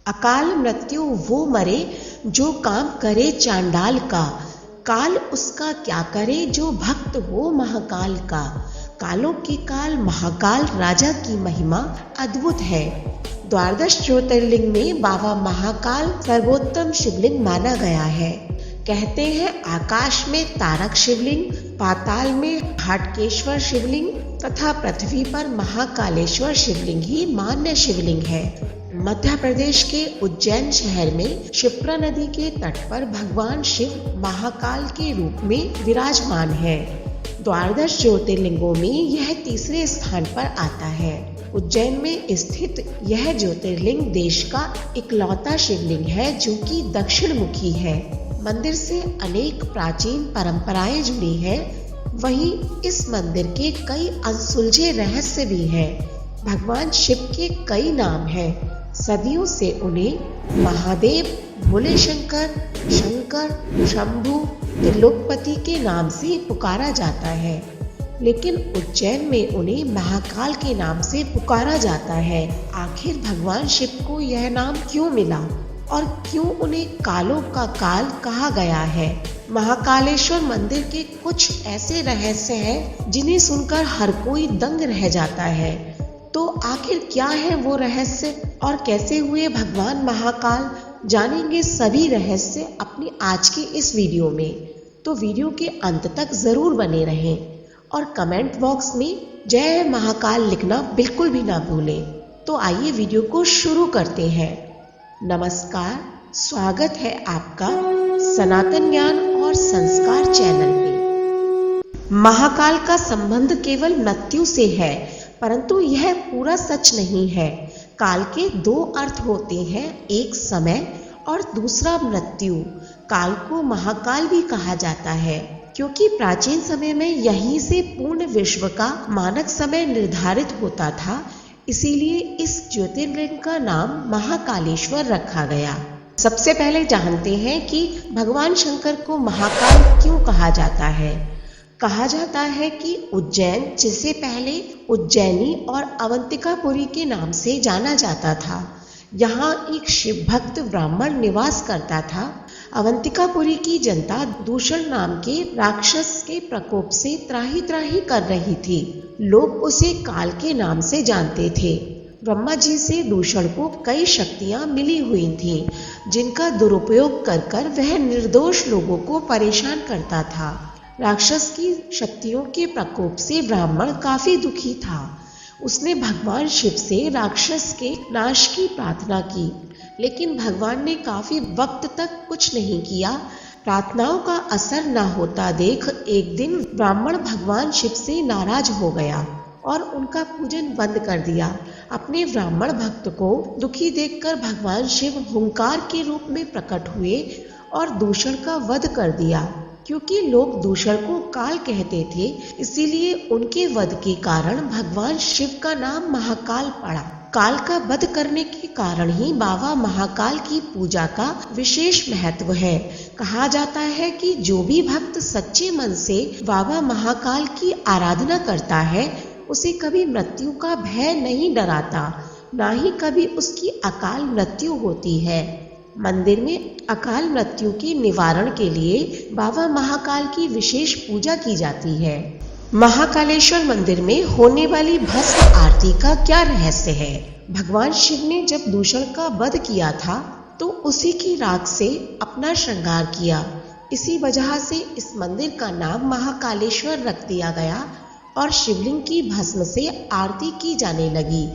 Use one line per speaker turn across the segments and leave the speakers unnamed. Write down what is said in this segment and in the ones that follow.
अकाल मृत्यु वो मरे जो काम करे चांडाल का, काल उसका क्या करे जो भक्त हो महाकाल का। कालों के काल महाकाल राजा की महिमा अद्भुत है। द्वादश ज्योतिर्लिंग में बाबा महाकाल सर्वोत्तम शिवलिंग माना गया है। कहते हैं आकाश में तारक शिवलिंग, पाताल में हाटकेश्वर शिवलिंग तथा पृथ्वी पर महाकालेश्वर शिवलिंग ही मान्य शिवलिंग है। मध्य प्रदेश के उज्जैन शहर में क्षिप्रा नदी के तट पर भगवान शिव महाकाल के रूप में विराजमान है। द्वादश ज्योतिर्लिंगों में यह तीसरे स्थान पर आता है। उज्जैन में स्थित यह ज्योतिर्लिंग देश का इकलौता शिवलिंग है जो कि दक्षिण मुखी है। मंदिर से अनेक प्राचीन परंपराएं जुड़ी हैं। वहीं इस मंदिर के कई अनसुलझे रहस्य भी हैं। भगवान शिव के कई नाम हैं। सदियों से उन्हें महादेव, भोले शंकर, शंकर, शंभु, त्रिलोकपति के नाम से पुकारा जाता है, लेकिन उज्जैन में उन्हें महाकाल के नाम से पुकारा जाता है। आखिर भगवान शिव को यह नाम क्यों मिला और क्यों उन्हें कालों का काल कहा गया है? महाकालेश्वर मंदिर के कुछ ऐसे रहस्य हैं जिन्हें सुनकर हर कोई दंग रह जाता है। तो आखिर क्या है वो रहस्य और कैसे हुए भगवान महाकाल? जानेंगे सभी रहस्य अपनी आज की इस वीडियो में। तो वीडियो के अंत तक जरूर बने रहें और कमेंट बॉक्स में जय महाकाल लिखना बिल्कुल भी ना भूलें। तो आइए वीडियो को शुरू करते हैं। नमस्कार, स्वागत है आपका सनातन ज्ञान और संस्कार चैनल में। महाकाल का संबंध केवल मृत्यु से है, परंतु यह पूरा सच नहीं है। काल के दो अर्थ होते हैं, एक समय और दूसरा मृत्यु। काल को महाकाल भी कहा जाता है क्योंकि प्राचीन समय में यहीं से पूर्ण विश्व का मानक समय निर्धारित होता था। इसीलिए इस ज्योतिर्लिंग का नाम महाकालेश्वर रखा गया। सबसे पहले जानते हैं कि भगवान शंकर को महाकाल क्यों कहा जाता है। कहा जाता है कि उज्जैन, जिसे पहले उज्जैनी और अवंतिकापुरी के नाम से जाना जाता था, यहाँ एक शिव भक्त ब्राह्मण निवास करता था। अवंतिकापुरी की जनता दूषण नाम के राक्षस के प्रकोप से त्राही त्राही कर रही थी। लोग उसे काल के नाम से जानते थे। ब्रह्मा जी से दूषण को कई शक्तियां मिली हुई थीं, जिनका दुरुपयोग कर कर वह निर्दोष लोगों को परेशान करता था। राक्षस की शक्तियों के प्रकोप से ब्राह्मण काफी दुखी था। उसने भगवान शिव से राक्षस के नाश की प्रार्थना की, लेकिन भगवान ने काफी वक्त तक कुछ नहीं किया। प्रार्थनाओं का असर न होता देख एक दिन ब्राह्मण भगवान शिव से नाराज हो गया और उनका पूजन बंद कर दिया। अपने ब्राह्मण भक्त को दुखी देखकर भगवान शिव हुंकार के रूप में प्रकट हुए और दूषण का वध कर दिया। क्योंकि लोग दूषण को काल कहते थे, इसीलिए उनके वध के कारण भगवान शिव का नाम महाकाल पड़ा। काल का वध करने के कारण ही बाबा महाकाल की पूजा का विशेष महत्व है। कहा जाता है कि जो भी भक्त सच्चे मन से बाबा महाकाल की आराधना करता है, उसे कभी मृत्यु का भय नहीं डराता, ना ही कभी उसकी अकाल मृत्यु होती है। मंदिर में अकाल मृत्यु के निवारण के लिए बाबा महाकाल की विशेष पूजा की जाती है। महाकालेश्वर मंदिर में होने वाली भस्म आरती का क्या रहस्य है? भगवान शिव ने जब दूषण का वध किया था तो उसी की राख से अपना श्रृंगार किया। इसी वजह से इस मंदिर का नाम महाकालेश्वर रख दिया गया और शिवलिंग की भस्म से आरती की जाने लगी।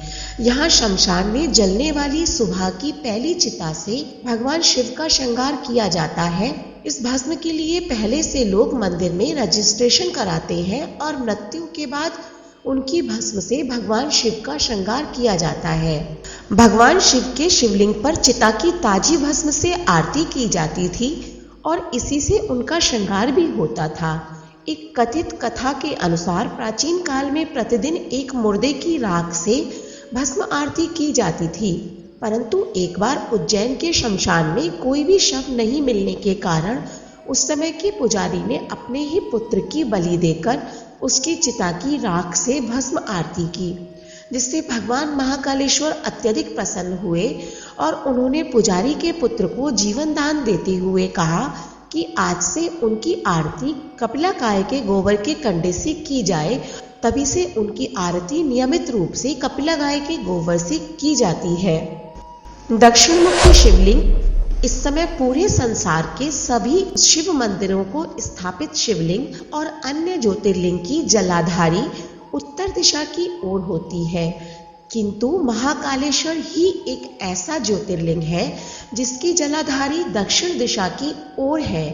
यहाँ शमशान में जलने वाली सुबह की पहली चिता से भगवान शिव का श्रृंगार किया जाता है। इस भस्म के लिए पहले से लोग मंदिर में रजिस्ट्रेशन कराते हैं और मृत्यु के बाद उनकी भस्म से भगवान शिव का श्रृंगार किया जाता है। भगवान शिव के शिवलिंग पर चिता की ताजी भस्म से आरती की जाती थी और इसी से उनका श्रृंगार भी होता था। एक कथित कथा के अनुसार प्राचीन काल में प्रतिदिन एक मुर्दे की राख से भस्म आरती की जाती थी, परंतु एक बार उज्जैन के शमशान में कोई भी शव नहीं मिलने के कारण उस समय के पुजारी ने अपने ही पुत्र की बलि देकर उसकी चिता की राख से भस्म आरती की। जिससे भगवान महाकालेश्वर अत्यधिक प्रसन्न हुए और उन्होंने पुजारी के पुत्र को जीवन दान देते हुए कहा कि आज से उनकी आरती कपिलाकाय के गोबर के कंडे से की जाए। तभी से उनकी आरती नियमित रूप से कपिलाकाय के गोबर से की जाती है। दक्षिण मुखी शिवलिंग इस समय पूरे संसार के सभी शिव मंदिरों को स्थापित शिवलिंग और अन्य ज्योतिर्लिंग की जलाधारी उत्तर दिशा की ओर होती है, किंतु महाकालेश्वर ही एक ऐसा ज्योतिर्लिंग है जिसकी जलाधारी दक्षिण दिशा की ओर है।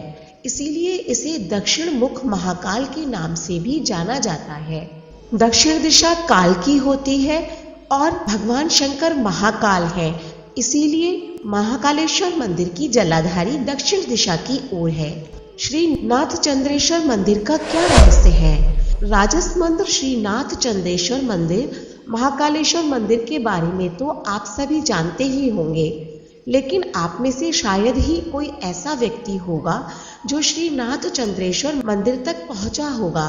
इसीलिए इसे दक्षिण मुख महाकाल के नाम से भी जाना जाता है। दक्षिण दिशा काल की होती है और भगवान शंकर महाकाल है, इसीलिए महाकालेश्वर मंदिर की जलाधारी दक्षिण दिशा की ओर है। श्री नाथ चंद्रेश्वर मंदिर का क्या रहस्य है? राजसमंद श्री नाथ चंद्रेश्वर मंदिर महाकालेश्वर मंदिर के बारे में तो आप सभी जानते ही होंगे, लेकिन आप में से शायद ही कोई ऐसा व्यक्ति होगा जो श्री नाथ चंद्रेश्वर मंदिर तक पहुंचा होगा।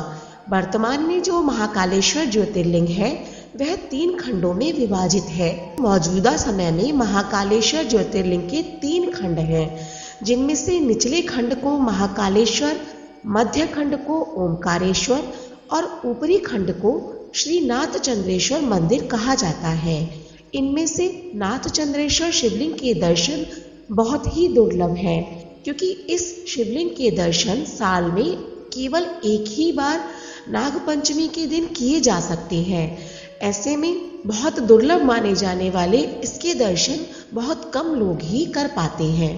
वर्तमान में जो महाकालेश्वर ज्योतिर्लिंग है वह 3 खंडों में विभाजित है। मौजूदा समय में महाकालेश्वर ज्योतिर्लिंग के 3 खंड हैं, जिनमें से निचले खंड को महाकालेश्वर, मध्य खंड को ओमकारेश्वर और ऊपरी खंड को श्री नाथ चंद्रेश्वर मंदिर कहा जाता है। इनमें से नाथ चंद्रेश्वर शिवलिंग के दर्शन बहुत ही दुर्लभ हैं, क्योंकि इस शिवलिंग के दर्शन साल में केवल एक ही बार नागपंचमी के दिन किए जा सकते हैं। ऐसे में बहुत दुर्लभ माने जाने वाले इसके दर्शन बहुत कम लोग ही कर पाते हैं।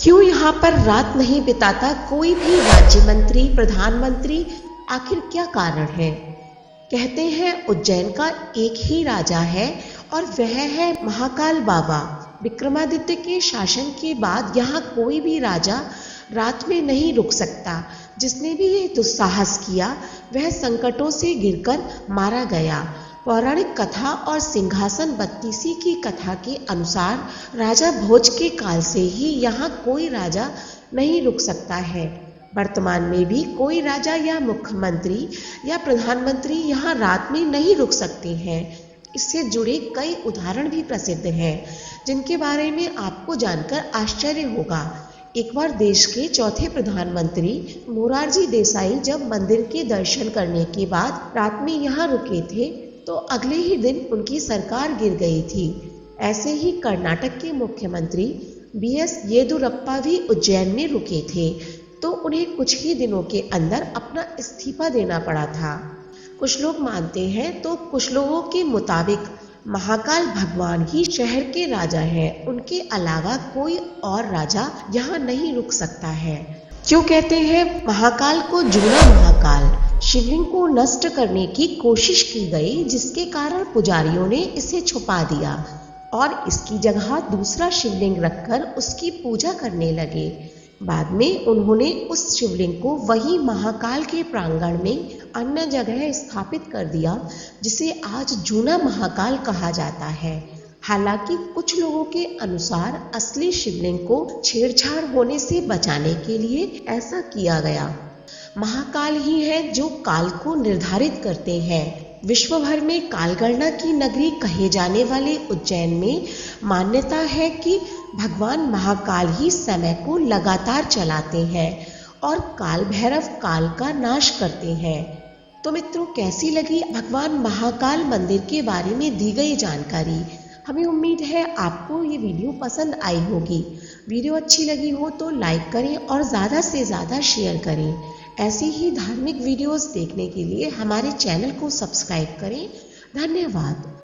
क्यों यहाँ पर रात नहीं बिताता कोई भी राज्य मंत्री, प्रधानमंत्री? आखिर क्या कारण है? कहते हैं उज्जैन का एक ही राजा है और वह है महाकाल बाबा। विक्रमादित्य के शासन के बाद यहाँ कोई भी राजा रात में नहीं रुक सकता। जिसने भी ये दुस्साहस किया वह संकटों से गिरकर मारा गया। पौराणिक कथा और सिंहासन बत्तीसी की कथा के अनुसार राजा भोज के काल से ही यहाँ कोई राजा नहीं रुक सकता है। वर्तमान में भी कोई राजा या मुख्यमंत्री या प्रधानमंत्री यहाँ रात में नहीं रुक सकते हैं। इससे जुड़े कई उदाहरण भी प्रसिद्ध हैं, जिनके बारे में आपको जानकर आश्चर्य होगा। एक बार देश के चौथे प्रधानमंत्री मोरारजी देसाई जब मंदिर के दर्शन करने के बाद रात में यहाँ रुके थे तो अगले ही दिन उनकी सरकार गिर गई थी। ऐसे ही कर्नाटक के मुख्यमंत्री BS येदुरप्पा भी उज्जैन में रुके थे तो उन्हें कुछ ही दिनों के अंदर अपना इस्तीफा देना पड़ा था। कुछ लोग मानते हैं तो कुछ लोगों के मुताबिक महाकाल भगवान ही शहर के राजा हैं, उनके अलावा कोई और राजा यहाँ नहीं रुक सकता है। क्यों कहते हैं महाकाल को जूना महाकाल? शिवलिंग को नष्ट करने की कोशिश की गई, जिसके कारण पुजारियों ने इसे छुपा दिया और इसकी जगह दूसरा शिवलिंग रखकर उसकी पूजा करने लगे। बाद में उन्होंने उस शिवलिंग को वही महाकाल के प्रांगण में अन्य जगह स्थापित कर दिया, जिसे आज जूना महाकाल कहा जाता है। हालांकि कुछ लोगों के अनुसार असली शिवलिंग को छेड़छाड़ होने से बचाने के लिए ऐसा किया गया। महाकाल ही है जो काल को निर्धारित करते हैं। विश्व भर में कालगणना की नगरी कहे जाने वाले उज्जैन में मान्यता है कि भगवान महाकाल ही समय को लगातार चलाते हैं और काल भैरव काल का नाश करते हैं। तो मित्रों, कैसी लगी भगवान महाकाल मंदिर के बारे में दी गई जानकारी? हमें उम्मीद है आपको ये वीडियो पसंद आई होगी। वीडियो अच्छी लगी हो तो लाइक करें और ज़्यादा से ज़्यादा शेयर करें। ऐसी ही धार्मिक वीडियोस देखने के लिए हमारे चैनल को सब्सक्राइब करें। धन्यवाद।